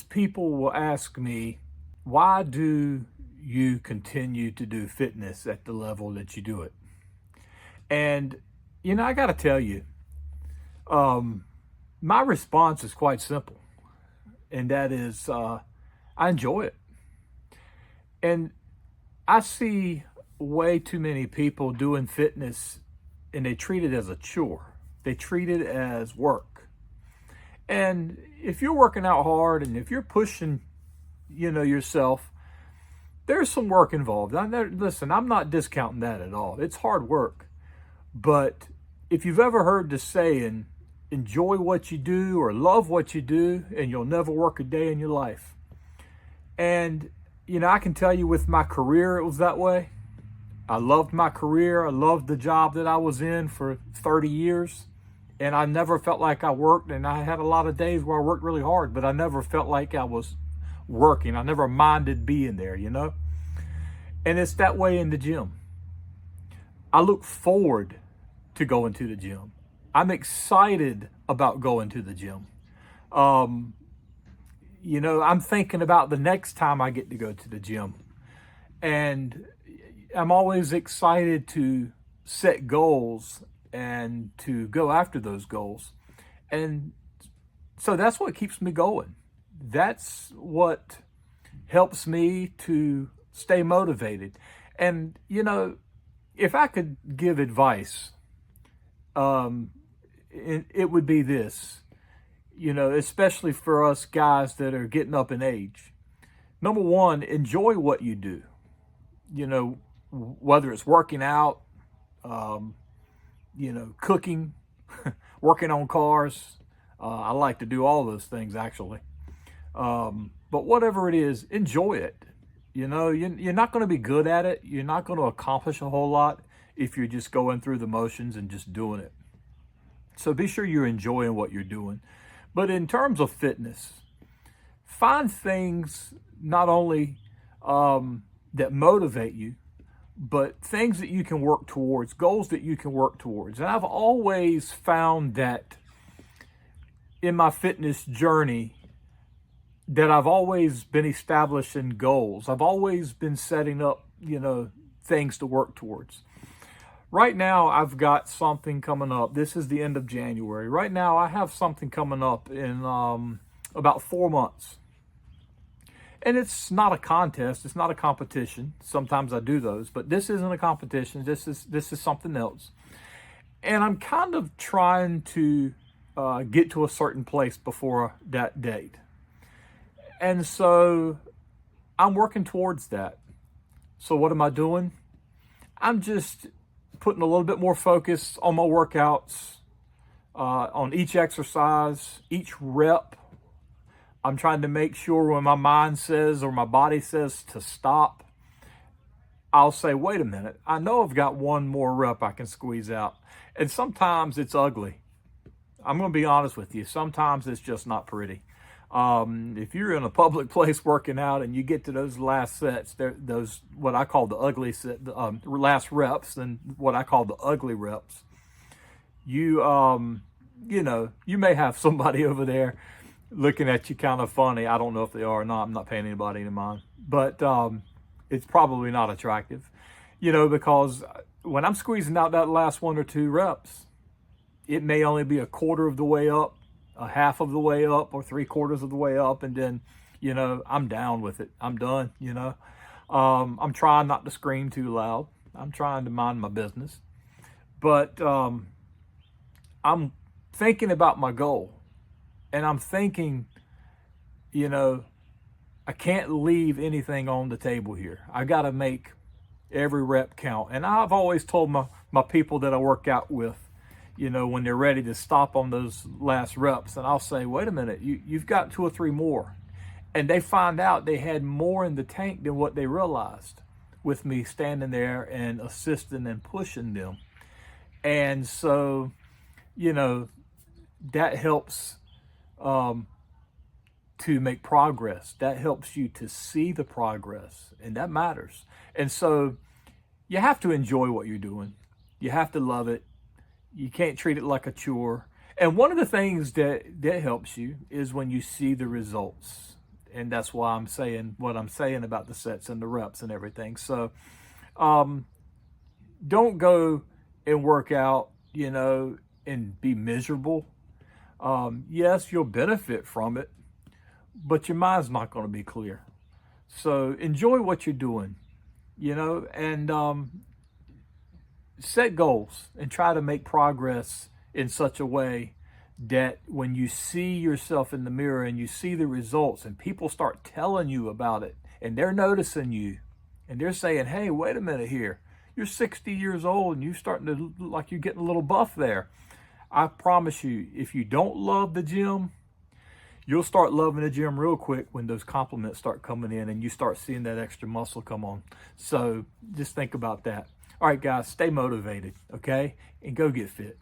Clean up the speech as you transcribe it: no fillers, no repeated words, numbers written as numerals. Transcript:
People will ask me, why do you continue to do fitness at the level that you do it? And, I got to tell you, um, my response is quite simple, and that is I enjoy it. And I see way too many people doing fitness and they treat it as a chore, they treat it as work. And if you're working out hard and if you're pushing, yourself, there's some work involved. Listen, I'm not discounting that at all. It's hard work. But if you've ever heard the saying, enjoy what you do or love what you do, and you'll never work a day in your life. And, I can tell you with my career, it was that way. I loved my career. I loved the job that I was in for 30 years. And I never felt like I worked. And I had a lot of days where I worked really hard, but I never felt like I was working. I never minded being there, And it's that way in the gym. I look forward to going to the gym. I'm excited about going to the gym. I'm thinking about the next time I get to go to the gym. And I'm always excited to set goals and to go after those goals. And so that's what keeps me going. That's what helps me to stay motivated. And, if I could give advice, it would be this, especially for us guys that are getting up in age. Number one, enjoy what you do, whether it's working out, cooking, working on cars. I like to do all those things actually. But whatever it is, enjoy it. You're not going to be good at it. You're not going to accomplish a whole lot if you're just going through the motions and just doing it. So be sure you're enjoying what you're doing. But in terms of fitness, find things not only that motivate you, but things that you can work towards, goals that you can work towards. And I've always found that in my fitness journey, that I've always been establishing goals. I've always been setting up, things to work towards. Right now, I've got something coming up. This is the end of January. Right now, I have something coming up in about 4 months. And it's not a contest. It's not a competition. Sometimes I do those, but this isn't a competition. This is something else. And I'm kind of trying to get to a certain place before that date. And so I'm working towards that. So what am I doing? I'm just putting a little bit more focus on my workouts, on each exercise, each rep. I'm trying to make sure when my mind says or my body says to stop, I'll say, wait a minute, I know I've got one more rep I can squeeze out. And sometimes it's ugly. I'm going to be honest with you. Sometimes it's just not pretty. If you're in a public place working out and you get to those last sets, those what I call the ugly set, last reps, and what I call the ugly reps, you may have somebody over there looking at you kind of funny. I don't know if they are or not. I'm not paying anybody any mind, but it's probably not attractive, because when I'm squeezing out that last 1 or 2 reps, it may only be a quarter of the way up, a half of the way up, or 3/4 of the way up, and then I'm down with it. I'm done. I'm trying not to scream too loud. I'm trying to mind my business, but I'm thinking about my goal, and I'm thinking, I can't leave anything on the table here. I got to make every rep count. And I've always told my people that I work out with, when they're ready to stop on those last reps, and I'll say, wait a minute, you've got 2 or 3 more. And they find out they had more in the tank than what they realized with me standing there and assisting and pushing them. And so, that helps to make progress. That helps you to see the progress, and that matters. And so you have to enjoy what you're doing. You have to love it. You can't treat it like a chore. And one of the things that helps you is when you see the results. And that's why I'm saying what I'm saying about the sets and the reps and everything. So don't go and work out, and be miserable. Yes, you'll benefit from it, but your mind's not going to be clear. So enjoy what you're doing, and set goals and try to make progress in such a way that when you see yourself in the mirror and you see the results and people start telling you about it and they're noticing you and they're saying, hey, wait a minute here. You're 60 years old and you're starting to look like you're getting a little buff there. I promise you, if you don't love the gym, you'll start loving the gym real quick when those compliments start coming in and you start seeing that extra muscle come on. So just think about that. All right, guys, stay motivated, okay? And go get fit.